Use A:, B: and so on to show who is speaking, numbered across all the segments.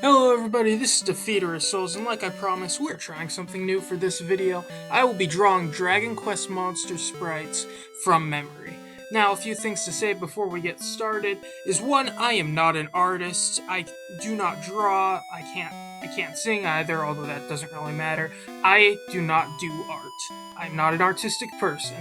A: Hello everybody, this is Defeater of Souls, and like I promised, we're trying something new for this video. I will be drawing Dragon Quest monster sprites from memory. Now, a few things to say before we get started is one, I am not an artist. I do not draw. I can't sing either, although that doesn't really matter. I do not do art. I'm not an artistic person.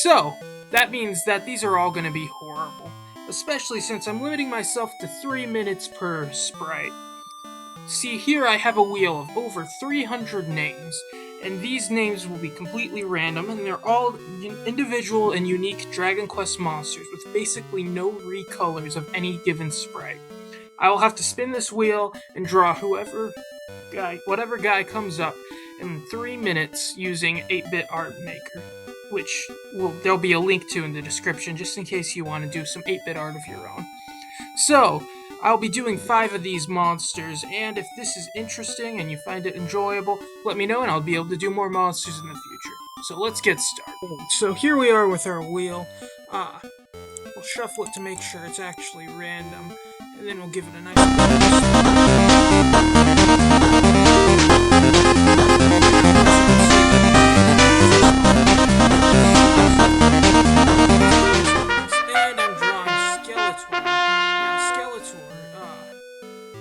A: So, that means that these are all going to be horrible, especially since I'm limiting myself to 3 minutes per sprite. See, here I have a wheel of over 300 names, and these names will be completely random, and they're all individual and unique Dragon Quest monsters with basically no recolors of any given sprite. I will have to spin this wheel and draw whatever guy comes up in 3 minutes using 8-bit art maker, which there'll be a link to in the description just in case you want to do some 8-bit art of your own. So, I'll be doing 5 of these monsters, and if this is interesting and you find it enjoyable, let me know and I'll be able to do more monsters in the future. So let's get started. So here we are with our wheel. We'll shuffle it to make sure it's actually random, and then we'll give it a nice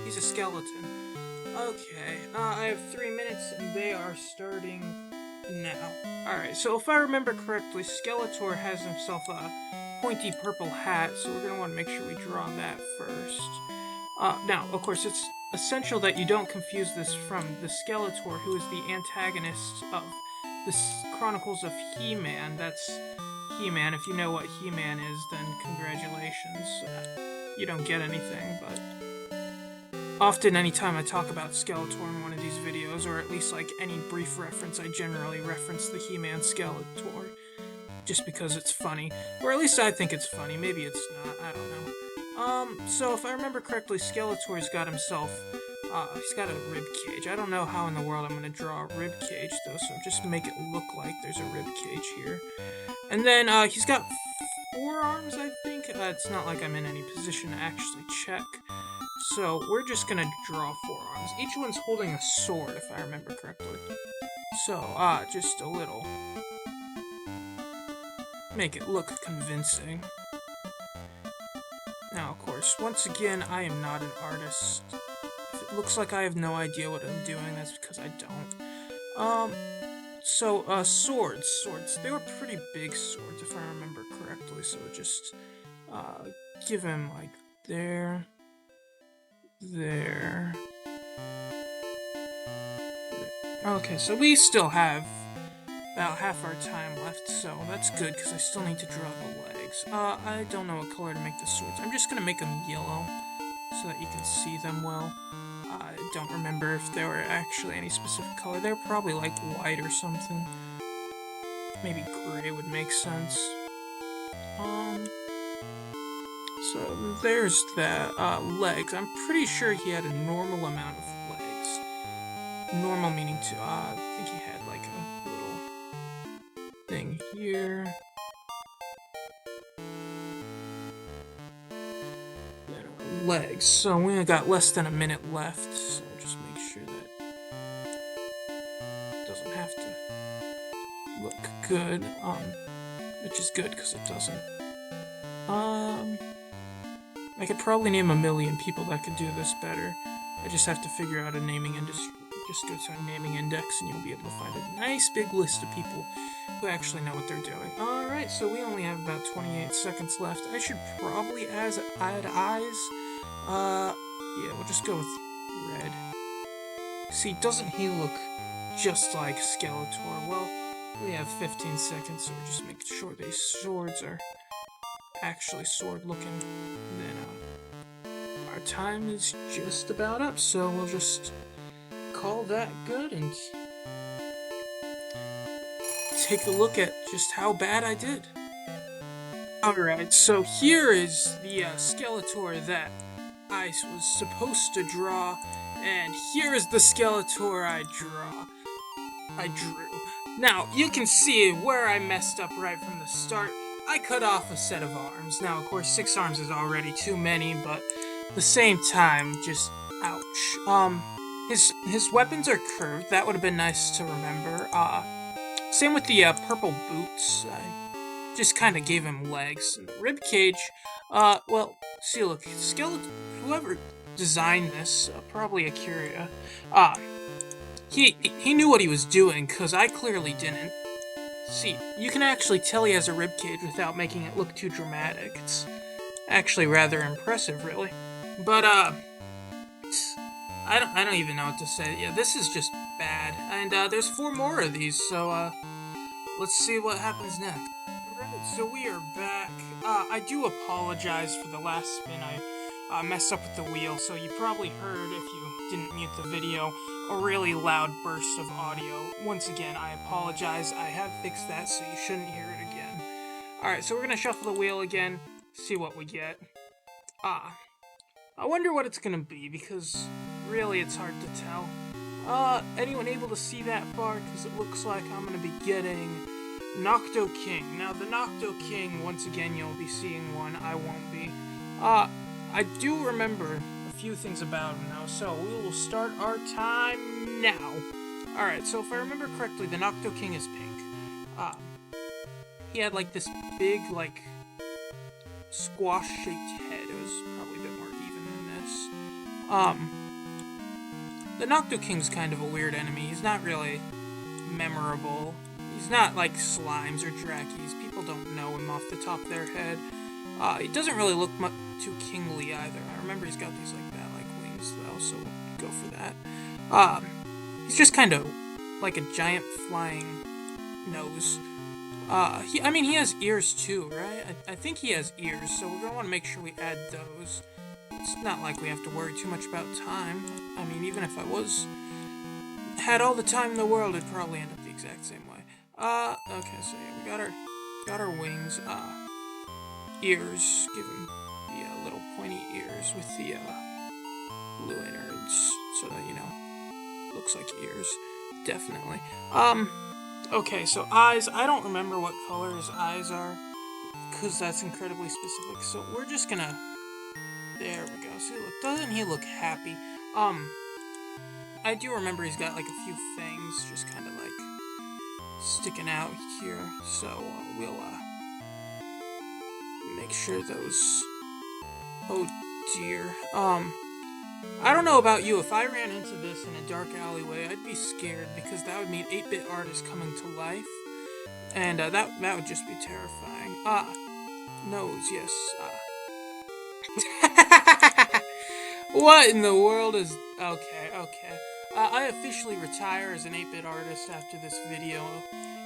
A: he's a skeleton. Okay, I have 3 minutes and they are starting now. Alright, so if I remember correctly, Skeletor has himself a pointy purple hat, so we're going to want to make sure we draw that first. Now, of course, it's essential that you don't confuse this from the Skeletor, who is the antagonist of the Chronicles of He-Man. That's He-Man. If you know what He-Man is, then congratulations. You don't get anything, but often anytime I talk about Skeletor in one of these videos, or at least like any brief reference, I generally reference the He-Man Skeletor, just because it's funny. Or at least I think it's funny, maybe it's not, I don't know. So if I remember correctly, Skeletor's got himself, he's got a rib cage. I don't know how in the world I'm going to draw a rib cage, though, so just make it look like there's a rib cage here. And then, he's got 4 arms, I think. It's not like I'm in any position to actually check. So, we're just gonna draw 4 arms. Each one's holding a sword, if I remember correctly. So, just a little. Make it look convincing. Now, of course, once again, I am not an artist. If it looks like I have no idea what I'm doing, that's because I don't. Swords. They were pretty big swords, if I remember correctly, so just, give him, like, there. Okay, so we still have about half our time left, so that's good, because I still need to draw the legs. I don't know what color to make the swords. I'm just gonna make them yellow, so that you can see them well. I don't remember if there were actually any specific color. They're probably, like, white or something. Maybe gray would make sense. So there's that. Legs. I'm pretty sure he had a normal amount of legs. Normal meaning I think he had like a little thing here. Legs. So we only got less than a minute left, so just make sure that it doesn't have to look good. Which is good because it doesn't. I could probably name a million people that could do this better. I just have to figure out a naming industry. Just go to a naming index and you'll be able to find a nice big list of people who actually know what they're doing. Alright, so we only have about 28 seconds left. I should probably add eyes. Yeah, we'll just go with red. See, doesn't he look just like Skeletor? Well, we have 15 seconds, so we're just making sure these swords are actually sword looking. Then our time is just about up, so we'll just call that good and take a look at just how bad I did. Alright, so here is the Skeletor that I was supposed to draw, and here is the Skeletor I drew. Now, you can see where I messed up right from the start. I cut off a set of arms. Now, of course, 6 arms is already too many, but at the same time, just ouch. His weapons are curved. That would have been nice to remember. Same with the purple boots. I just kind of gave him legs. And the rib cage. Well, see, look, whoever designed this, probably Akira. He knew what he was doing, cause I clearly didn't. See, you can actually tell he has a rib cage without making it look too dramatic. It's actually rather impressive, really. But I don't even know what to say. Yeah, this is just bad. And there's 4 more of these, so let's see what happens next. Alright, so we are back. I do apologize for the last spin. I messed up with the wheel, so you probably heard, if you didn't mute the video, a really loud burst of audio. Once again, I apologize. I have fixed that, so you shouldn't hear it again. Alright, so we're gonna shuffle the wheel again, see what we get. I wonder what it's gonna be, because really it's hard to tell. Anyone able to see that far? Because it looks like I'm gonna be getting Nocto King. Now, the Nocto King, once again, you'll be seeing one. I won't be. I do remember a few things about him, though, so we will start our time now. Alright, so if I remember correctly, the Nocto King is pink. He had, like, this big, like, squash-shaped head. It was probably a bit more even than this. The Nocto King's kind of a weird enemy. He's not really memorable. He's not like Slimes or Drakkies. People don't know him off the top of their head. He doesn't really look too kingly either. I remember he's got these like bat-like wings though, so we'll go for that. He's just kind of like a giant flying nose. I mean, he has ears too, right? I think he has ears, so we're gonna want to make sure we add those. It's not like we have to worry too much about time. I mean, even if I had all the time in the world, it'd probably end up the exact same way. Okay, so yeah, we got our wings. Ears. Give him the little pointy ears with the blue innards, so that looks like ears. Definitely. Okay, so eyes. I don't remember what color his eyes are, because that's incredibly specific. So we're just gonna. There we go. See, look, doesn't he look happy? I do remember he's got like a few fangs just kind of like sticking out here, so we'll make sure those. Oh dear. I don't know about you. If I ran into this in a dark alleyway, I'd be scared because that would mean 8-bit artists coming to life, and that would just be terrifying. Nose, yes. What in the world is... Okay. I officially retire as an 8-bit artist after this video,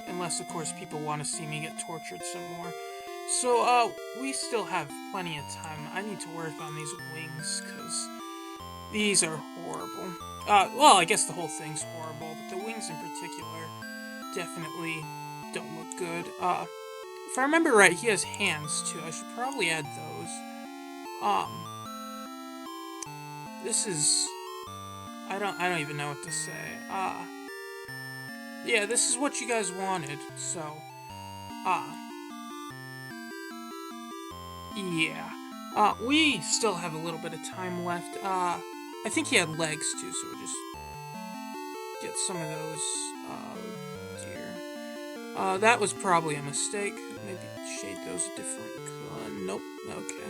A: unless, of course, people want to see me get tortured some more. So, we still have plenty of time. I need to work on these wings, because these are horrible. Well, I guess the whole thing's horrible, but the wings in particular definitely don't look good. If I remember right, he has hands, too. I should probably add those. This is... I don't even know what to say. Yeah, this is what you guys wanted, so... yeah. We still have a little bit of time left. I think he had legs, too, so we'll just get some of those. Oh, dear. That was probably a mistake. Maybe shade those a different color. Nope. Okay.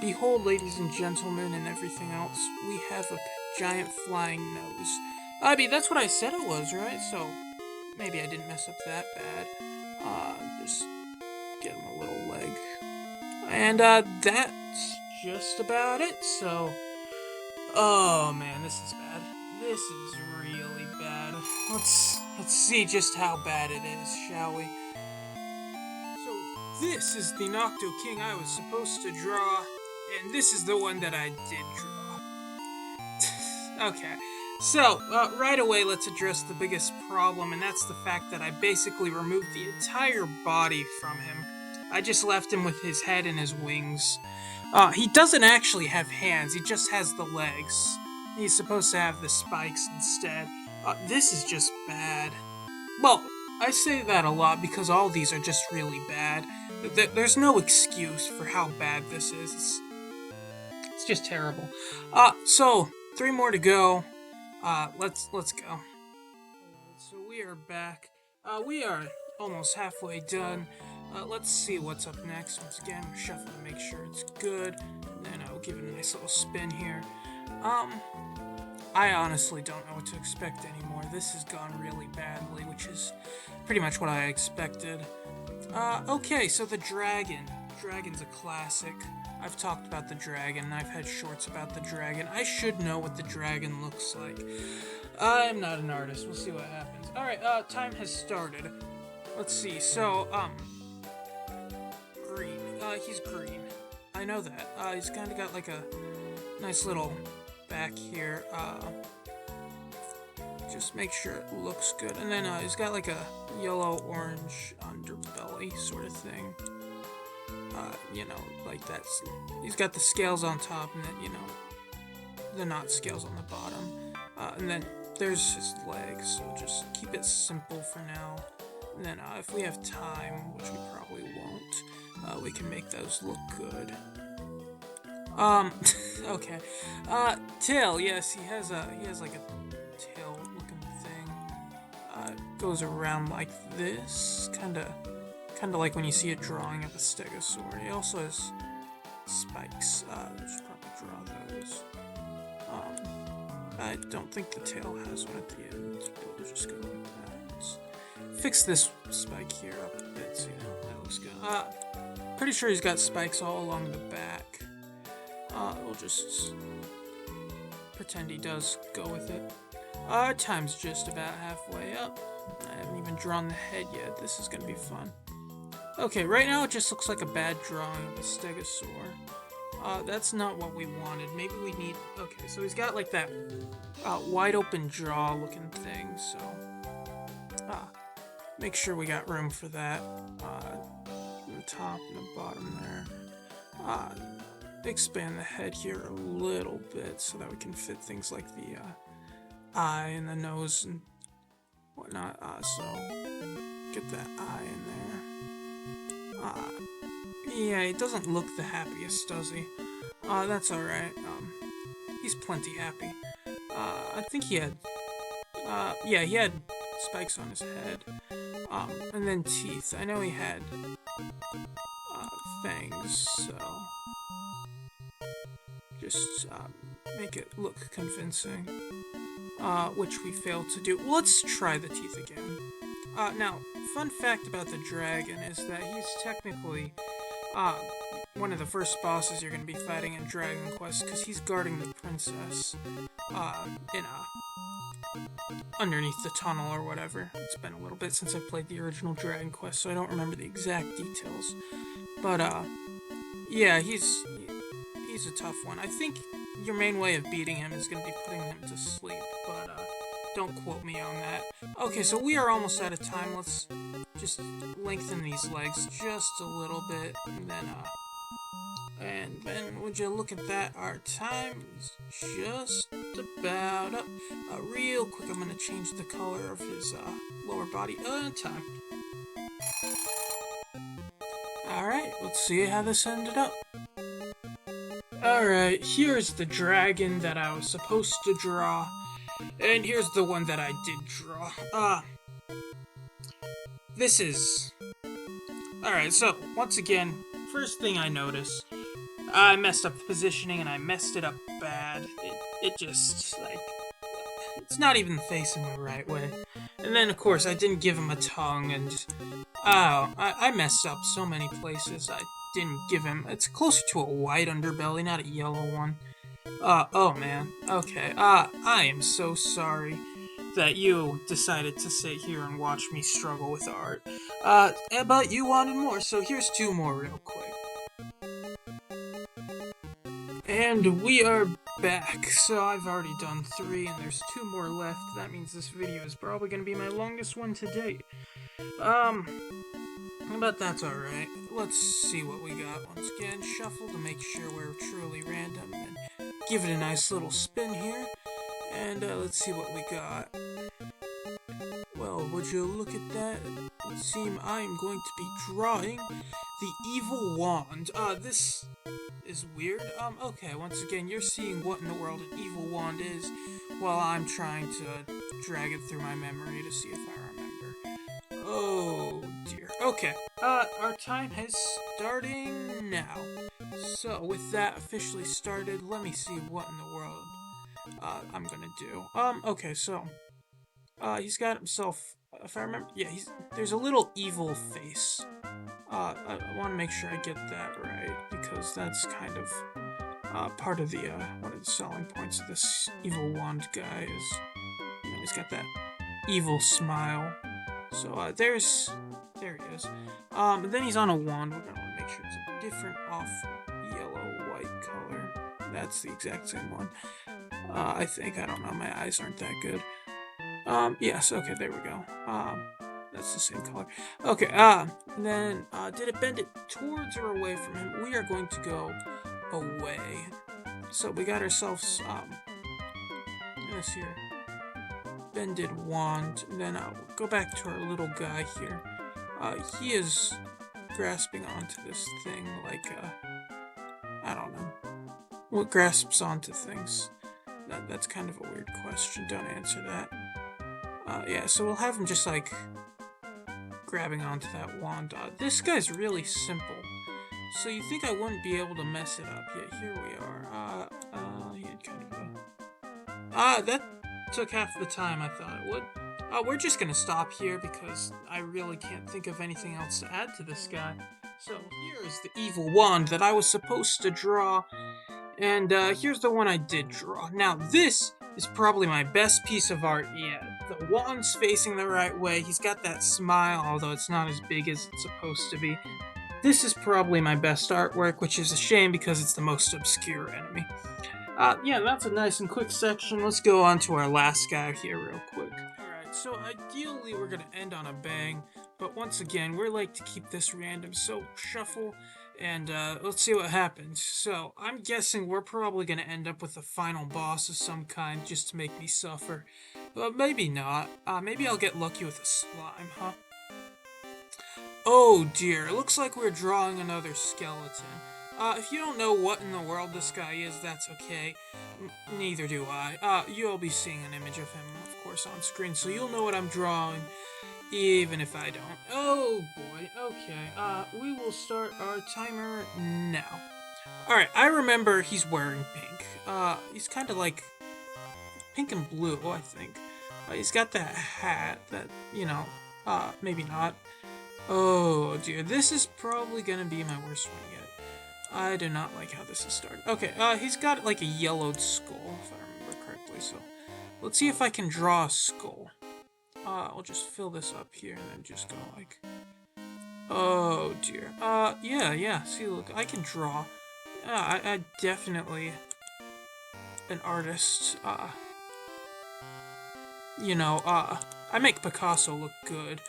A: Behold, ladies and gentlemen, and everything else, we have a giant flying nose. I mean, that's what I said it was, right? So, maybe I didn't mess up that bad. Just get him a little leg. And, that's just about it, so... Oh, man, this is bad. This is really bad. Let's see just how bad it is, shall we? So, this is the Nocto King I was supposed to draw, and this is the one that I did draw. Okay, so, right away let's address the biggest problem, and that's the fact that I basically removed the entire body from him. I just left him with his head and his wings. He doesn't actually have hands, he just has the legs. He's supposed to have the spikes instead. This is just bad. Well, I say that a lot because all these are just really bad. There's no excuse for how bad this is. It's It's just terrible. So 3 more to go. Let's go. So we are back. We are almost halfway done. Let's see what's up next. Once again, we'll shuffle to make sure it's good. And then I'll give it a nice little spin here. I honestly don't know what to expect anymore. This has gone really badly, which is pretty much what I expected. Okay, so the dragon. Dragon's a classic. I've talked about the dragon. I've had shorts about the dragon. I should know what the dragon looks like. I'm not an artist. We'll see what happens. Alright, time has started. Let's see. So, green. He's green. I know that. He's kind of got like a nice little back here. Just make sure it looks good. And then, he's got like a yellow-orange underbelly sort of thing. You know, like that's... He's got the scales on top and then, you know, the not scales on the bottom. And then there's his legs, so just keep it simple for now. And then, if we have time, which we probably won't, we can make those look good. Okay. Tail, yes, he has like a tail-looking thing. Goes around like this, kinda like when you see a drawing of a stegosaur. He also has spikes. We should probably draw those. I don't think the tail has one at the end. We'll just go like that. Let's fix this spike here up a bit, so you know, that looks good. Pretty sure he's got spikes all along the back. We'll just pretend he does go with it. Our time's just about halfway up. I haven't even drawn the head yet. This is gonna be fun. Okay, right now it just looks like a bad drawing of a stegosaur. That's not what we wanted. Maybe we need... Okay, so he's got like that wide open jaw looking thing, so... make sure we got room for that. The top and the bottom there. Expand the head here a little bit so that we can fit things like the eye and the nose and whatnot. So get that eye in there. Yeah, he doesn't look the happiest, does he? That's alright. He's plenty happy. I think he had... yeah, he had spikes on his head. And then teeth. I know he had fangs, so... Just make it look convincing, which we failed to do. Let's try the teeth again. Now, fun fact about the dragon is that he's technically one of the first bosses you're going to be fighting in Dragon Quest, because he's guarding the princess underneath the tunnel or whatever. It's been a little bit since I played the original Dragon Quest, so I don't remember the exact details. But yeah, he's a tough one. I think your main way of beating him is going to be putting him to sleep, but don't quote me on that. Okay, so we are almost out of time. Let's just lengthen these legs just a little bit, and then would you look at that? Our time is just about up. Real quick, I'm going to change the color of his lower body. Time. Alright, let's see how this ended up. Alright, here's the dragon that I was supposed to draw, and here's the one that I did draw. This is... Alright, so, once again, first thing I noticed, I messed up the positioning, and I messed it up bad. It just, like, it's not even facing the right way. And then, of course, I didn't give him a tongue, and, I messed up so many places. I didn't give him... It's closer to a white underbelly, not a yellow one. Oh man. Okay. I am so sorry that you decided to sit here and watch me struggle with art. But you wanted more, so here's 2 more real quick. And we are back. So I've already done 3, and there's 2 more left. That means this video is probably going to be my longest one to date. But that's alright. Let's see what we got. Once again, shuffle to make sure we're truly random, and give it a nice little spin here. And let's see what we got. Well, would you look at that? It would seem I am going to be drawing the evil wand. This is weird. Okay, once again, you're seeing what in the world an evil wand is, while I'm trying to drag it through my memory to see if I remember. Oh dear. Okay, our time is starting now. So, with that officially started, let me see what in the world, I'm gonna do. Okay, so, he's got himself, if I remember, yeah, there's a little evil face. I want to make sure I get that right, because that's kind of, part of the, one of the selling points of this evil wand guy is, he's got that evil smile. So, there he is. And then he's on a wand. We're gonna want to make sure it's a different off yellow-white color. That's the exact same one. I think. I don't know. My eyes aren't that good. Yes, okay, there we go. That's the same color. Okay, and then, did it bend it towards or away from him? We are going to go away. So we got ourselves, this here, bended wand. And then, we'll go back to our little guy here. He is grasping onto this thing like, I don't know. What grasps onto things? That's kind of a weird question. Don't answer that. Yeah, so we'll have him just, like, grabbing onto that wand. This guy's really simple. So you think I wouldn't be able to mess it up? Yeah, here we are. He had kind of a... that took half the time I thought it would. We're just gonna stop here because I really can't think of anything else to add to this guy. So here is the evil wand that I was supposed to draw. And here's the one I did draw. Now this is probably my best piece of art yet. The wand's facing the right way. He's got that smile, although it's not as big as it's supposed to be. This is probably my best artwork, which is a shame because it's the most obscure enemy. Yeah, that's a nice and quick section. Let's go on to our last guy here real quick. Alright, so ideally we're going to end on a bang, but once again, we're like to keep this random, so shuffle, and let's see what happens. So, I'm guessing we're probably going to end up with a final boss of some kind just to make me suffer. But maybe not. Maybe I'll get lucky with a slime, huh? Oh dear, it looks like we're drawing another skeleton. If you don't know what in the world this guy is, that's okay. Neither do I. You'll be seeing an image of him, of course, on screen, so you'll know what I'm drawing, even if I don't. Oh boy, okay. We will start our timer now. Alright, I remember he's wearing pink. He's kind of like pink and blue, I think. He's got that hat that, maybe not. Oh dear, this is probably gonna be my worst one yet. I do not like how this has started. Okay, he's got like a yellowed skull, if I remember correctly, so let's see if I can draw a skull. I'll just fill this up here and then just go like... Oh dear. Yeah, see, look, I can draw. I definitely an artist. I make Picasso look good.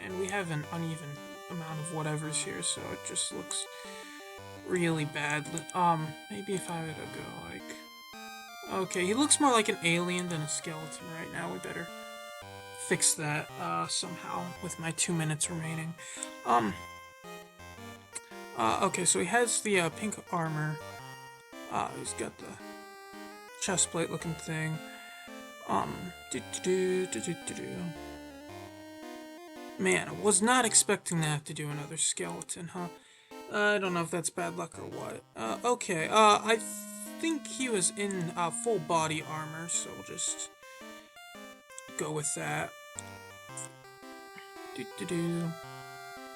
A: And we have an uneven amount of whatevers here, so it just looks really bad. Maybe if I were to go like... Okay, he looks more like an alien than a skeleton right now. We better fix that, somehow with my 2 minutes remaining. Okay, so he has the, pink armor. He's got the chestplate looking thing. Man, I was not expecting to have to do another skeleton, huh? I don't know if that's bad luck or what. Okay, I think he was in, full body armor, so we'll just go with that.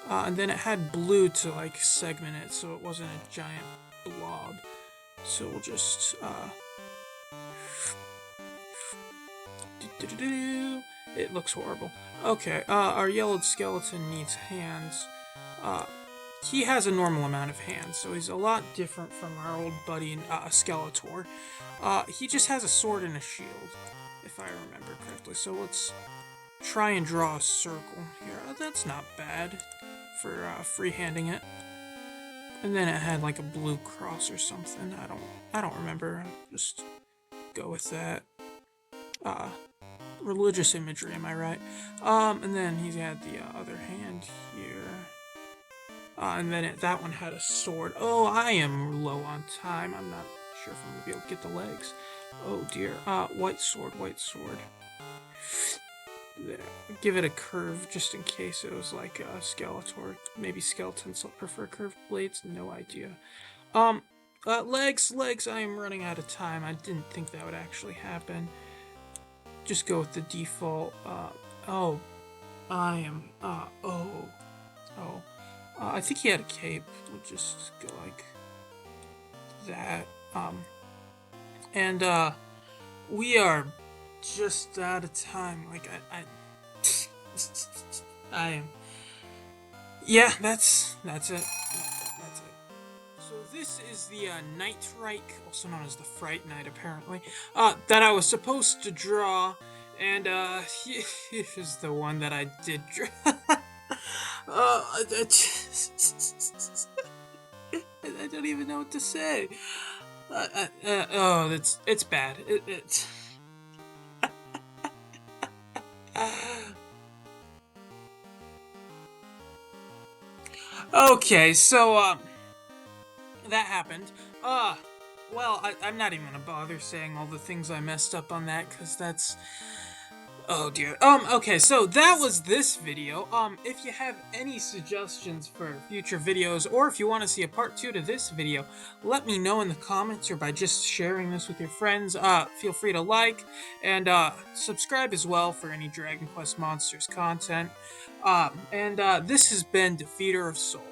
A: And then it had blue to, like, segment it, so it wasn't a giant blob. So we'll just, It looks horrible. Okay, our yellowed skeleton needs hands. He has a normal amount of hands, so he's a lot different from our old buddy, Skeletor. He just has a sword and a shield, if I remember correctly. So let's try and draw a circle here. That's not bad for, freehanding it. And then it had like a blue cross or something. I don't remember. Just go with that. Religious imagery, am I right? And then he had the other hand here. And then that one had a sword. Oh, I am low on time. I'm not sure if I'm gonna be able to get the legs. Oh dear. White sword, white sword. There. Give it a curve just in case it was like a Skeletor. Maybe skeletons prefer curved blades. No idea. Legs. I am running out of time. I didn't think that would actually happen. Just go with the default. Oh. I am. I think he had a cape. We'll just go like that. And we are just out of time. Like I am. Yeah, that's it. That's it. So this is the Night Reich, also known as the Fright Knight, apparently, that I was supposed to draw, and here's the one that I did draw. I don't even know what to say. Oh, it's bad. It's okay. So that happened. Well, I'm not even gonna bother saying all the things I messed up on that, because that's... Oh dear. Okay, so that was this video. If you have any suggestions for future videos, or if you want to see a part 2 to this video, let me know in the comments or by just sharing this with your friends. Feel free to like, and, subscribe as well for any Dragon Quest Monsters content. This has been Defeater of Soul.